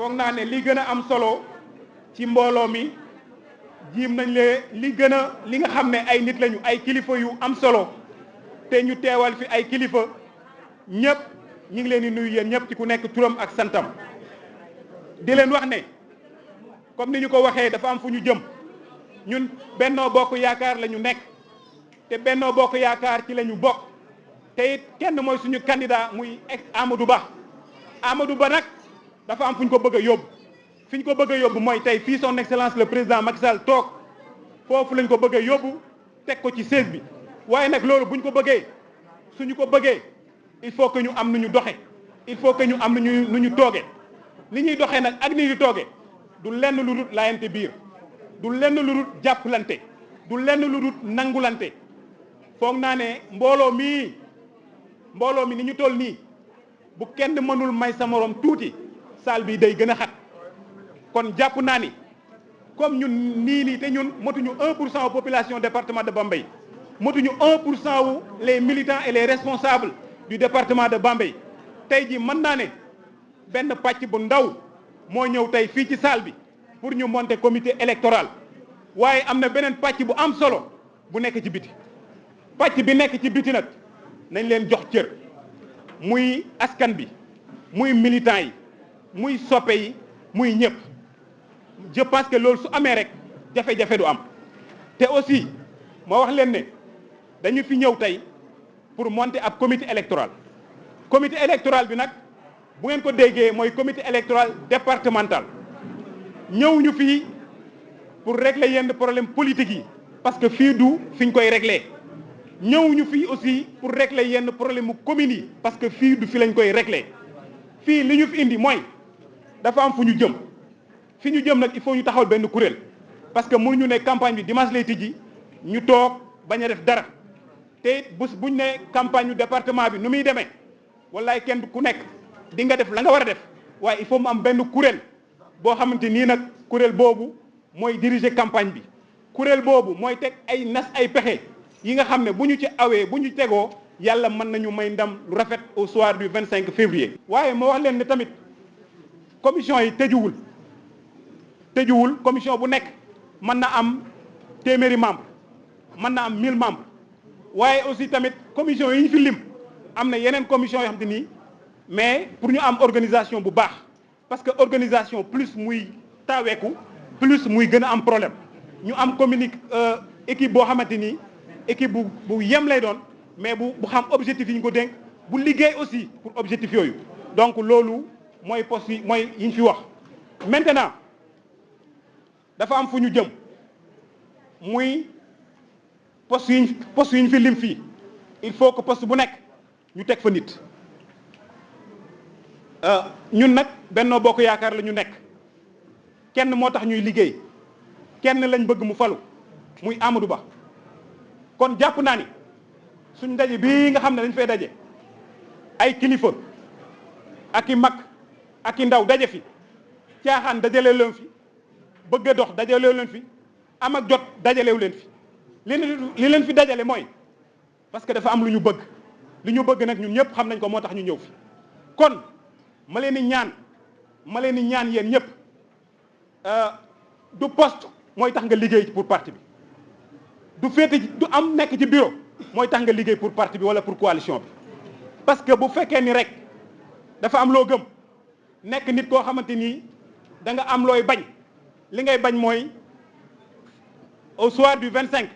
foog naa ne li gën a am solo ci mbooloo mi jiim nañ li nga xam ne ay nit lañu ay kilifa yu am solo te ñu teewal fi ay kilifa ñëpp ñu ngi leen di nuyu yéen ñëpp ci ku nekk turam ak santam di leen wax ne comme ni ñu ko waxee dafa am fu ñu jëm ñun Benno Bokk Yaakaar la ñu nekk te Benno Bokk Yaakaar ci la ñu bokk te it kenn mooy suñu candidat muy Amadou Ba Amadou Ba nag dafa am fu ñu ko bëgg a yóbbu fi ñu ko bëgg a yóbbu mooy tey fii son excellence le président Macky Sall toog foofu lañ ko bëgg a yóbbu teg ko ci siège bi waaye nag loolu bu ñu ko bëggee suñu ko bëggee il faut que ñu am nu ñu doxe il faut que ñu am nu ñu toogee li ñuy doxee nag ak ni ñu toogee du lenn lu dul laayante biir du lenn lu dul jàppalante du lenn lu dul nangulante foog naa ne mbooloo mi ni ñu toll nii bu kenn mënul may sa morom tuuti salle bi day gën a xat kon jàpp naa ni comme ñun nii te ñun motuñu 1% wu population département de Bambey motuñu 1% wu les militants et les responsables du département de Bambey tey ji mën naa ne benn pàcc bu ndaw moo ñëw tey fii ci salle bi pour ñu monter comité électoral waaye am na beneen pàcc bu am solo bu nekk ci biti pàcc bi nekk ci biti nag nañ leen jox cër muy askan bi muy militants yi muy soppe yi muy ñëpp je pense que loolu su amee rek jafe-jafe du am te aussi moo wax leen ne dañu fi ñëw tey pour monter ab comité électoral bi nag bu ngeen ko déggee mooy comité électoral départemental ñëw ñu fii pour régler yenn problème politique yi parce que fii du fi ñu koy régler ñëw ñu fii aussi pour régler yenn problème mu communes yi parce que fii du fi lañ koy régler fii li ñu fi indi mooy dafa am fu ñu jëm fi ñu jëm nag il faut ñu taxawal benn kuréel parce que mënuñu ne campagne bi dimanche lay tijji ñu toog bañ a def dara te bés buñ ne campagne yu département bi nu muy demee wallaay kenn ku nekk di nga def la nga war a def waaye il faut mu am benn kuréel boo xamante nii nag kuréel boobu mooy diriger campagne bi kuréel boobu mooy teg ay nas ay pexe yi nga xam ne bu ñu ci awee bu ñu tegoo yàlla mën nañu may ndam lu rafet au soir du 25 février. waaye moo wax leen ne tamit commission yi tëjuwul commission bu nekk mën na am téeméeri membre mën na am 1000 membres waaye aussi tamit commission yi ñu fi lim am na yeneen commission yoo xam te nii mais pour ñu am organisation bu baax parce que organisation plus muy taaweeku plus muy gën a am problème ñu am équipe boo xamante ni équipe bu yem lay doon mais bu xam objectif yi ñu ko dénk bu liggéey aussi pour objectif yooyu donc loolu mooy poste yi mooy yi ñu fi wax maintenant dafa am fu ñu jëm muy poste yi ñu fi lim fii il faut que poste bu nekk ñu teg fa nit ñun nag Benno Bokk Yaakaar la ñu nekk kenn moo tax ñuy liggéey kenn lañ bëgg mu falu muy Amadou Ba kon jàpp naa ni suñ daje bii nga xam ne dañ fay daje ay kilifa ak i mag ak i ndaw daje fi caaxaan dajale leen fi bëgg a dox dajalew leen fi am ak jot dajalew leen fi li leen fi dajale mooy parce que dafa am lu ñu bëgg li ñu bëgg nag ñun ñëpp xam nañ ko moo tax ñu ñëw fi kon ma leen di ñaan yéen ñëpp du poste mooy tax nga liggéey pour parti bi du féete du am nekk ci bureau mooy tax nga liggéey pour parti bi wala pour coalition bi parce que bu fekkee ni rek dafa am loo gëm nekk nit koo xamante ni da nga am looy bañ li ngay bañ mooy au soir du 25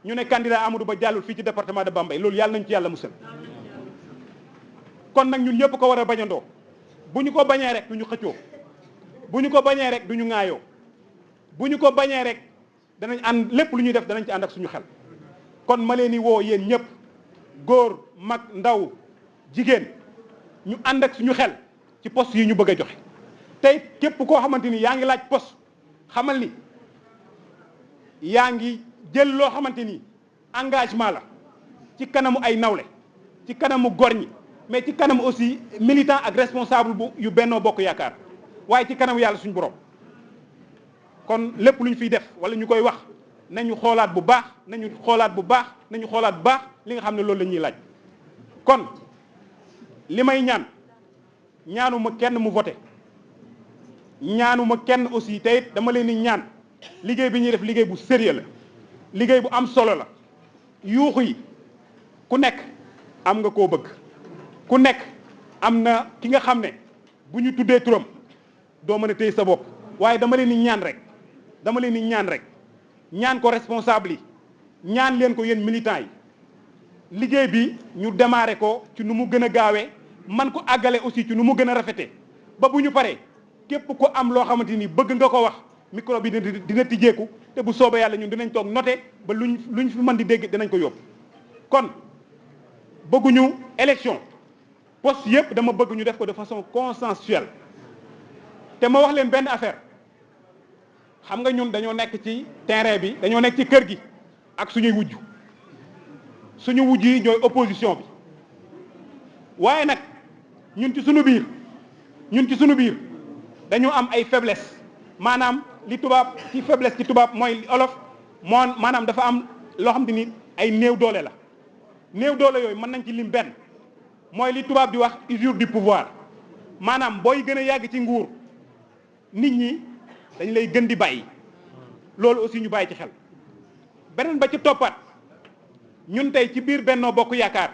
ñu ne candidat Amadou Ba jàllul fii ci département de Bambey loolu yàlla nañu ci yàlla musal kon nag ñun ñëpp ko war a bañandoo bu ñu ko bañee rek du ñu xëccoo bu ñu ko bañee rek du ñu ŋaayoo bu ñu ko bañee rek danañ ànd lépp lu ñuy def danañ ci ànd ak suñu xel kon ma leen di woo yéen ñëpp góor mag ndaw jigéen ñu ànd ak suñu xel ci poste yi ñu bëgg a joxe tey képp koo xamante ni yaa ngi laaj poste xamal ni yaa ngi jël loo xamante ni engagement la ci kanamu ay nawle ci kanamu góor ñi mais ci kanamu aussi militant ak responsable bu yu Benno Bokk Yaakaar waaye ci kanamu yàlla suñu borom kon lépp lu ñu fiy def wala ñu koy wax nañu xoolaat bu baax nañu xoolaat bu baax li nga xam ne loolu la ñuy laaj kon li may ñaanuma kenn mu voté ñaanuma kenn aussi te it dama leen di ñaan liggéey bi ñuy def liggéey bu sérieux la liggéey bu am solo la yuuxu yi ku nekk am nga koo bëgg ku nekk am na ki nga xam ne bu ñu tuddee turam doo mën a téye sa bopp waaye dama leen di ñaan rek ñaan ko responsable yi ñaan leen ko yéen militants yi liggéey bi ñu démarré ko ci nu mu gën a gaawee man ko àggale aussi ci nu mu gën a rafetee ba bu ñu paree képp ko am loo xamante ni bëgg nga ko wax micro bi dina tijjeeku te bu soobee yàlla ñun dinañ toog noté ba luñ fi mën di dégg dinañ ko yóbbu kon bëgguñu élection poste yëpp dama bëgg ñu def ko de façon consensuelle te ma wax leen benn affaire xam nga ñun dañoo nekk ci terrain bi dañoo nekk ci kër gi ak suñuy wujj yi ñooy opposition bi waaye nag ñun ci suñu biir dañoo am ay faiblesse maanaam li tubaab ci faiblesse ci tubaab mooy olof maanaam dafa am loo xam te ni ay néew doole la néew doole yooyu mën nañ ci lim benn mooy li tubaab di wax usure du pouvoir maanaam booy gën a yàgg ci nguur nit ñi dañ lay gën di bàyyi loolu aussi ñu bàyyi ci xel beneen ba ci toppaat ñun tey ci biir Benno Bokk Yaakaar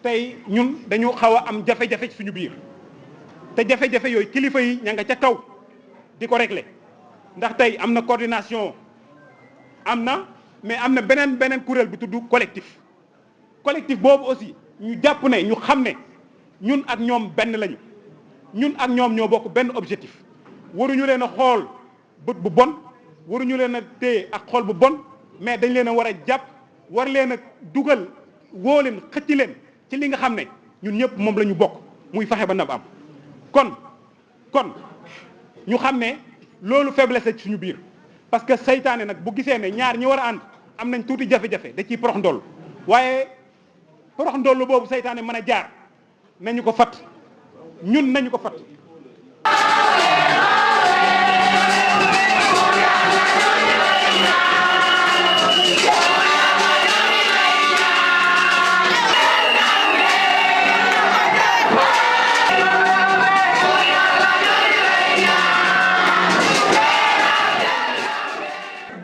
tey ñun dañu xaw a am jafe-jafe ci suñu biir te jafe-jafe yooyu kilifa yi ña nga ca kaw di ko régler ndax tey am na coordination am na mais am na beneen kuréel bu tudd collectif boobu aussi ñu jàpp ne ñu xam ne ñun ak ñoom benn lañu ñun ak ñoom ñoo bokk benn objectif waruñu leen a xool bët bu bon waruñu leen a téye ak xool bu bon mais dañ leen a war a jàpp war leen a dugal woo leen xëcc leen ci li nga xam ne ñun ñëpp moom la ñu bokk muy fexe ba ndam am kon ñu xam ne loolu faiblesse ci suñu biir parce que seytaane nag bu gisee ne ñaar ñi war a ànd am nañ tuuti jafe-jafe da ciy porox ndoll waaye porox ndoll boobu seytaane mën a jaar nañu ko fat ñun nañu ko fat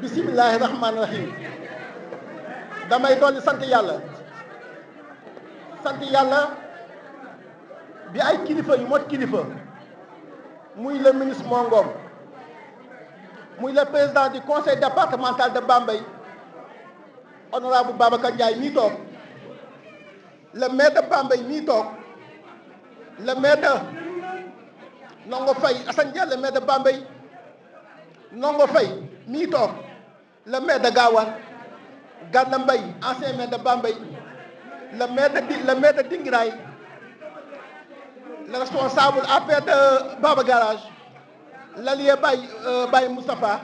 bismillahi rahmaani rahim damay dolli sant yàlla bi ay kilifa yu mot kilifa muy le ministre Mongom muy le président du conseil départemental de Bambey honorable Babacar Ndiaye mii toog le maire de Bambey mii toog le maire de Ndongo Faye Assane Dia le maire de Bambey Ndongo Faye mii toog le maire de Gawane Gana Mbaye ancien maire de Bambey le maire de Dingiraay le responsable APR de Baba Garage l'allié Baye Moustapha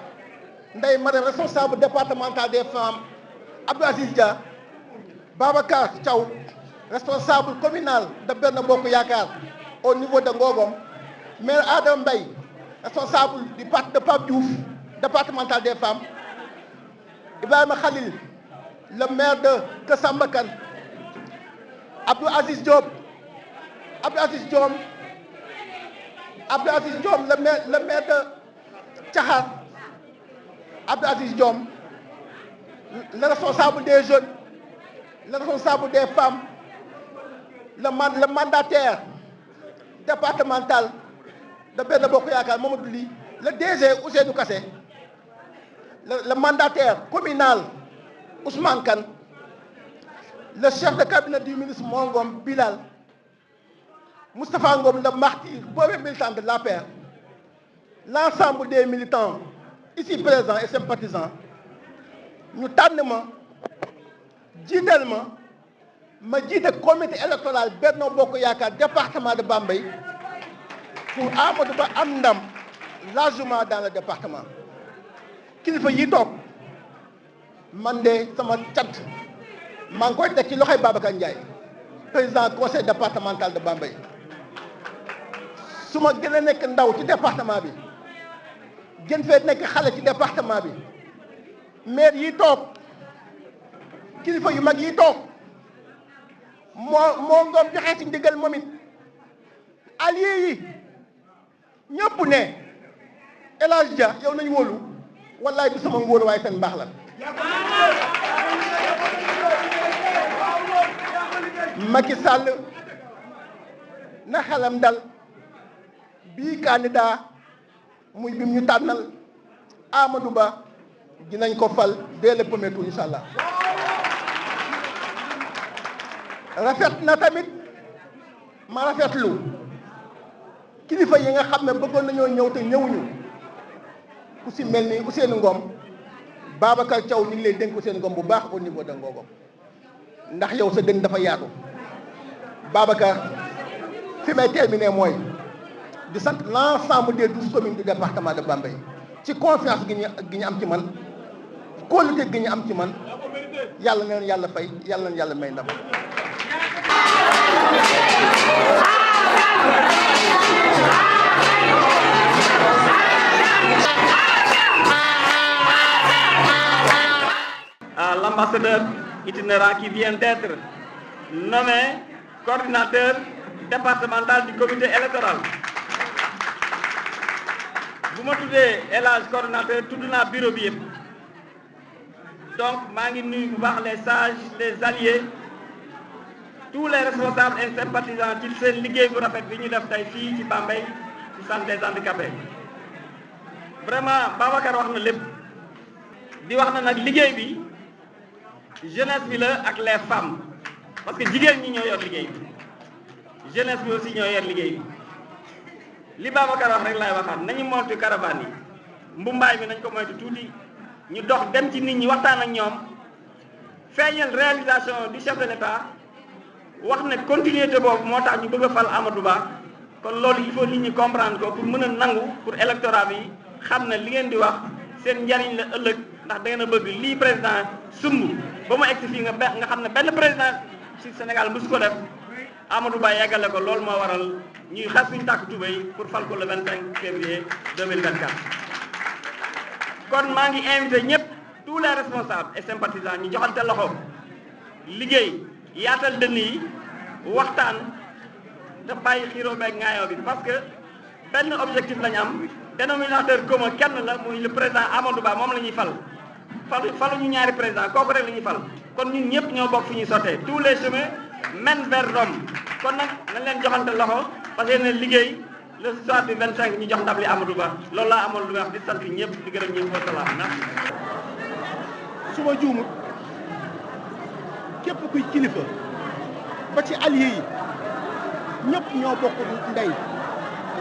Ndeye Marème responsable départemental des femmes Abdou Aziz Dia Babacar Thiaw responsable communal de Benno Bokk Yaakaar au niveau de Ngogom maire Adam Mbaye responsable du parti de Pape Diouf départemental des femmes Ibrahima Khalil le maire de Kër Samba Kane Abdou Aziz Diom le maire de Thiakhar Abdou Aziz Diom le responsable des jeunes le responsable des femmes le mandataire départemental de Benno Bokk Yaakaar Mamadou Ly le DG Ousseynou Kassé le mandataire communal Ousmane Kane le chef de cabinet du ministre Mongom Bilal Moustapha Ngom le martyr premier militant de l'APR l'ensemble des militants ici présents et sympathisants ñu tànn ma jiital ma jiite comité électoral Benno Bokk Yaakaar département de Bambey pour Amadou Ba am ndam largement dans le département kilifa yi toog man de sama cant maa ngi koy teg ci loxoy Babacar Ndiaye président conseil départemental de Bambey su ma gën a nekk ndaw ci département bi gën fee nekk xale ci département bi maire yi toog kilifa yu mag yi toog moo ngoom joxe ci ndigal moom it allié yi ñëpp ne El Hadj Dia yow nañu wóolu wallaay du sama ngóolu waaye seen mbaax la Macky Sall na xelam dal bii candidat muy bim ñu tànnal Amadou Ba dinañ ko fal dès le premier tour incha allah rafet na tamit ma rafetlu kilifa yi nga xam ne bëggoon nañoo ñëw te ñëwuñu ku si mel ni Ousseynou Ngom Babacar Thiaw ñu ngi leen dénk Ousseynou Ngom bu baax au niveau de Ngogom ndax yow sa dënn dafa yaatu Babacar fi may terminer mooy di sant l'ensemble des 12 communes du département de Bambey ci confiance gi ñu am ci man kóolute gi ñu am ci man yàlla na leen yàlla fay yàlla na yàlla may ndam. À l'ambassadeur itinérant qui vient d'être nommé coordinateur départemental du comité électoral. bu ma tuddee El Hadj coordinateur tudd naa bureau bi yëpp donc maa ngi nuyu bu baax les sages les alliés tous les responsables et sympathisants ci seen liggéey bu rafet bi ñu def tey fii ci Bambey ci centre des handicapés vraiment Babacar wax na lépp di wax na nag liggéey bi jeunesse bi la ak les femmes parce que jigéen ñi ñoo yor liggéey bi jeunesse bi aussi ñoo yor liggéey bi li Babacar wax rek laay waxaat nañu moytu caravane yi mbumbaay bi nañ ko moytu tuuti ñu dox dem ci nit ñi waxtaan ak ñoom feeñal réalisation du chef de l'État wax ne continuité boobu moo tax ñu bëgg a fal Amadou Ba kon loolu il faut nit ñi comprendre ko pour mën a nangu pour électorat bi xam ne li ngeen di wax seen njariñ la ëllëg ndax da ngeen a bëgg lii président sumb ba mu egsi fii nga xam ne benn président ci Sénégal mosu ko def Amadou Ba yeggale ko loolu moo waral ñuy xas suñu tàkk tubéy pour fal ko le 25 février 2024. kon maa ngi invité ñëpp tous les responsables et sympathisants ñu joxante loxo liggéey yaatal dënn yi waxtaan te bàyyi xiiroo beeg ngaayoo bi parce que benn objectif lañu am dénominateur commun kenn la muy le président Amadou Ba moom la ñuy faluñu ñaari président kooku rek la ñuy fal kon ñun ñëpp ñoo bokk fi ñuy sottee tous les chemins mènent vers Rome kon nag nañ leen joxante loxo parce que ne liggéey le soir du 25 ñu jox ndab li Amadou Ba loolu laa amoon lu may wax di sant ñëpp di gërëm ñëpp wa salaam merci. su ma juumut képp kuy kilifa ba ci allié yi ñëpp ñoo bokk ndey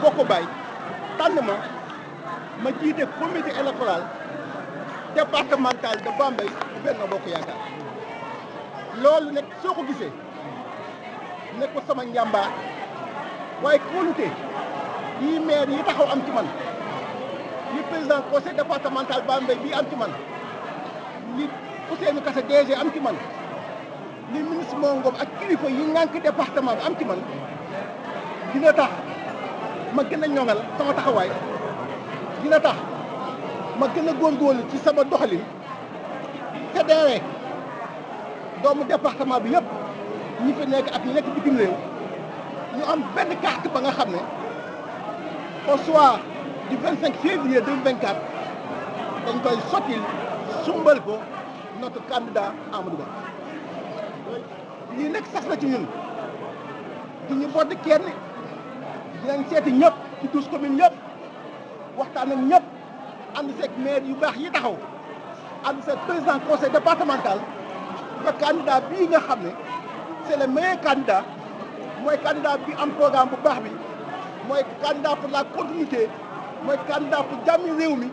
bokk baay tànn ma jiite comité électoral départemental de Bambey bu Benno Bokk Yaakaar loolu nag soo ko gisee nekk ko sama njàmbaar waaye kóolute yi maire yi taxaw am ci man li président conseil départemental Bambey bii am ci man li Ousseynou Kassé DG am ci man li ministre Mor Ngom ak kilifa yi ngànk département bi am ci man dina tax ma gën a ñoŋal sama taxawaay dina tax ma gën a góorgóorlu ci sama doxalin fédéré doomu département bi yëpp ñi fi nekk ak ñi nekk bitim réew ñu am benn carte ba nga xam ne au soir du 25 février 2024 dañ koy sottil sumbal ko notre candidat Amadou Ba lii nag sax na ci ñun du ñu bodd kenn dinañ seeti ñëpp ci 12 communes ñëpp waxtaan ak ñëpp ànd seeg maire yu baax yi taxaw ànd seeg président conseil départemental ba candidat bii nga xam ne c'est le meilleur candidat mooy candidat bi am programme bu baax bi mooy candidat pour la continuité mooy candidat pour jàmmi réew mi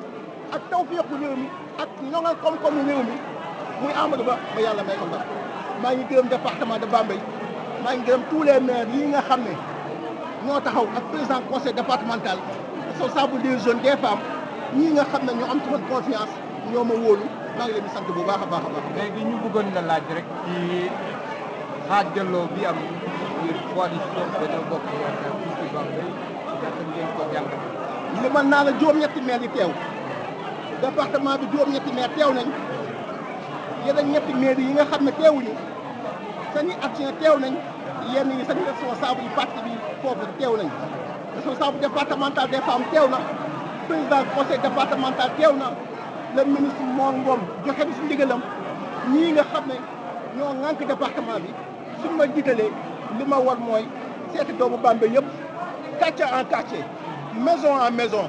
ak tawfeexu réew mi ak ñoŋal koom-koomu réew mi muy Amadou Ba ba yàlla may ko ndam maa ngi gërëm département de Bambey maa ngi gërëm tous les maires yi nga xam ne ñoo taxaw ak président conseil départemental responsable des jeunes des femmes ñii nga xam ne ñoo am ci man confiance ñoo ma wóolu maa ngi leen di sant bu baax a baax a baax. léegi ñu bëggoon la laaj rek ci xaajaloo bi am ngir coalition Benno Bokk Yaakaar fii ci Bambey naka ngeen ko jàngat. li mën naa la juróom-ñetti maire yi teew département bi juróom-ñetti maire teew nañ yeneen ñetti maire yi nga xam ne teewuñu seen i action teew nañ yenn yi seen responsable yi parti bi foofu teew nañ responsable départemental des femmes teew na président conseil départemental teew na le ministre Mor Ngom joxe na si ndigalam ñii nga xam ne ñoo ŋànk département bi suñu ma jiitalee li ma war mooy seeti doomu Bambey yëpp quartier en quartier maison en maison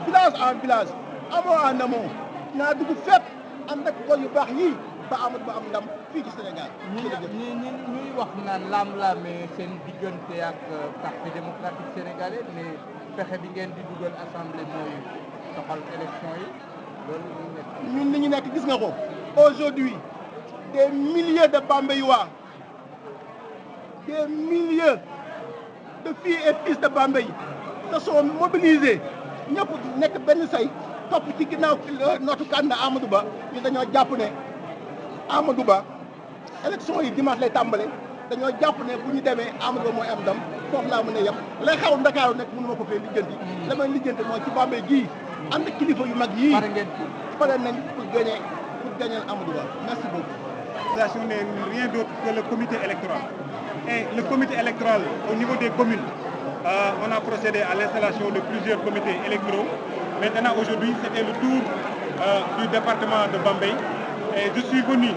village en village amoo en amont naa dugg fépp ànd ak góor yu baax yii ba Amadou Ba am ndam fii ci Sénégal. ñuy wax naan laam-laamee seen diggante ak parti démocratique sénégalais mais fexe bi ngeen di dugal assemblée mooy doxal élection yi loolu ñun li ñu nekk gis nga ko aujourd'hui des milliers de Bambeyouis des milliers de filles et fils de Bambey se sont mobilisés ñëpp nekk benn say topp ci ginnaaw notre candidat Amadou Ba ñu dañoo jàpp ne Amadou Ba élection yi dimanche lay tàmbale dañoo jàpp ne bu ñu demee Amadou Ba mooy am ndam foofu laa mën a yem lay xaw Ndakaaru nekk mënu ma ko fee lijjanti la may lijjanti mooy ci Bambey gii ànd ak kilifa yu mag yii pare nañ pour gagner Amadou Ba merci beaucoup. L'organisation n'est rien d'autre que le comité électoral. Et le comité électoral au niveau des communes, on a procédé à l'installation de plusieurs comités électoraux. Maintenant aujourd'hui c'était le tour du département de Bambey. Et je suis venu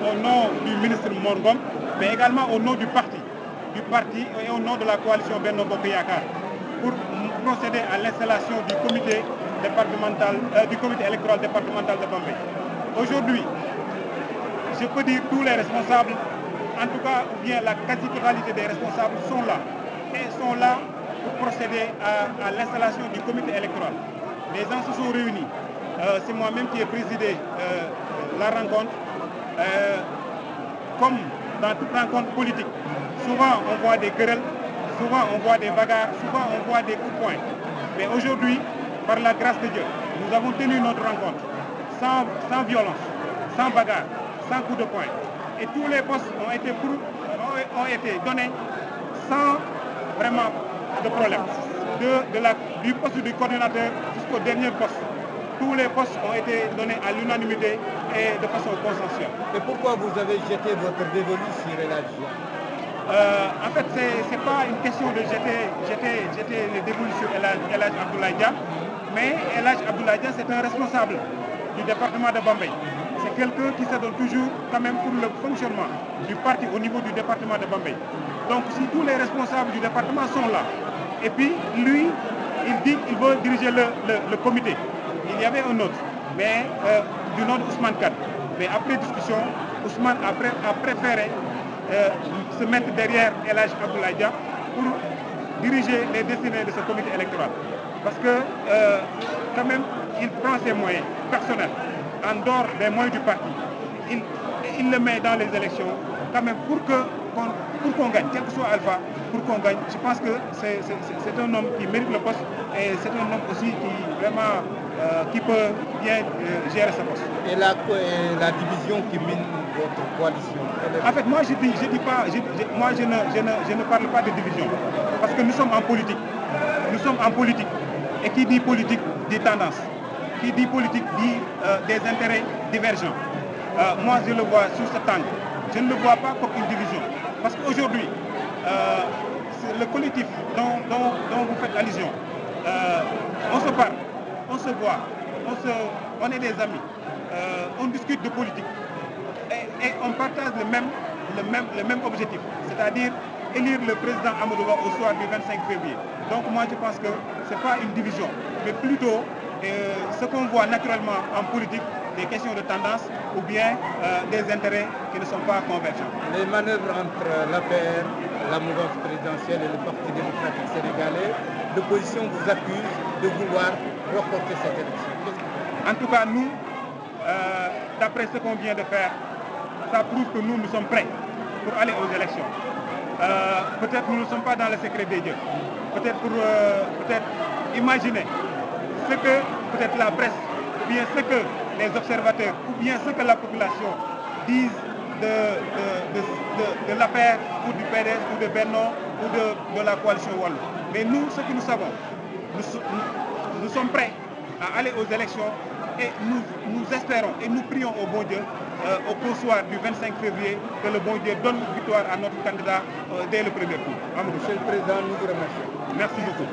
au nom du ministre Mor Ngom, mais également au nom du parti et au nom de la coalition Benno Bokk Yakaar pour procéder à l'installation du comité électoral départemental de Bambey. Aujourd'hui, je peux dire tous les responsables, en tout cas ou bien la quasi-totalité des responsables sont là et sont là pour procéder à l'installation du comité électoral. Les gens se sont réunis. C'est moi-même qui ai présidé la rencontre. Comme dans toute rencontre politique, souvent on voit des querelles, souvent on voit des bagarres, souvent on voit des coups de poing. Mais aujourd'hui, par la grâce de Dieu, nous avons tenu notre rencontre sans violence, sans bagarre, sans coups de poing. Et tous les postes ont été donnés sans vraiment de problème. Du poste du coordinateur jusqu'au dernier poste. Tous les postes ont été donnés à l'unanimité et de façon consensuelle. Et pourquoi vous avez jeté votre dévolu sur El Hadj? En fait, c'est pas une question de jeter le dévolu sur El Hadj Abdoulaye Dia, mais El Hadj Abdoulaye Dia, c'est un responsable du département de Bambey. C'est quelqu'un qui se donne toujours quand même pour le fonctionnement du parti au niveau du département de Bambey. Donc si tous les responsables du département sont là, et puis lui, il dit qu'il veut diriger le comité. Il y avait un autre, mais du nom d'Ousmane Kane. Mais après discussion, Ousmane a préféré se mettre derrière El Hadj Abdoulaye Dia pour diriger les destinées de ce comité électoral. Parce que quand même, il prend ses moyens personnels en dehors des moyens du parti. Il le met dans les élections quand même pour qu'on gagne, quel que soit Alpha, pour qu'on gagne. Je pense que c'est un homme qui mérite le poste et c'est un homme aussi qui peut bien gérer ce poste. Et la division qui mine votre coalition? En fait, moi je ne parle pas de division parce que nous sommes en politique. Nous sommes en politique et qui dit politique dit tendance. Qui dit politique dit des intérêts divergents. Moi je le vois sous cet angle. Je ne le vois pas comme une division. Parce qu'aujourd'hui, le collectif dont vous faites allusion, on se parle, on se voit, on est des amis, on discute de politique et on partage le même objectif, c'est-à-dire élire le président Amadou Ba au soir du 25 février. Donc moi je pense que ce n'est pas une division, mais plutôt ce qu'on voit naturellement en politique, des questions de tendance ou bien des intérêts qui ne sont pas convergents. Les manœuvres entre l'APR, la mouvance présidentielle et le Parti démocratique sénégalais, l'opposition vous accuse de vouloir reporter cette élection. En tout cas, nous, d'après ce qu'on vient de faire, ça prouve que nous sommes prêts pour aller aux élections. Peut-être nous ne sommes pas dans le secret des dieux. Peut-être pour imaginer ce que peut-être la presse, ou bien ce que les observateurs, ou bien ce que la population disent de l'affaire ou du PDS ou de Benno ou de la coalition Wallu. Mais nous, ce que nous savons, nous sommes prêts à aller aux élections et nous espérons et nous prions au bon Dieu au soir du 25 février que le bon Dieu donne victoire à notre candidat dès le premier tour. Monsieur le Président, nous vous remercions. Merci beaucoup.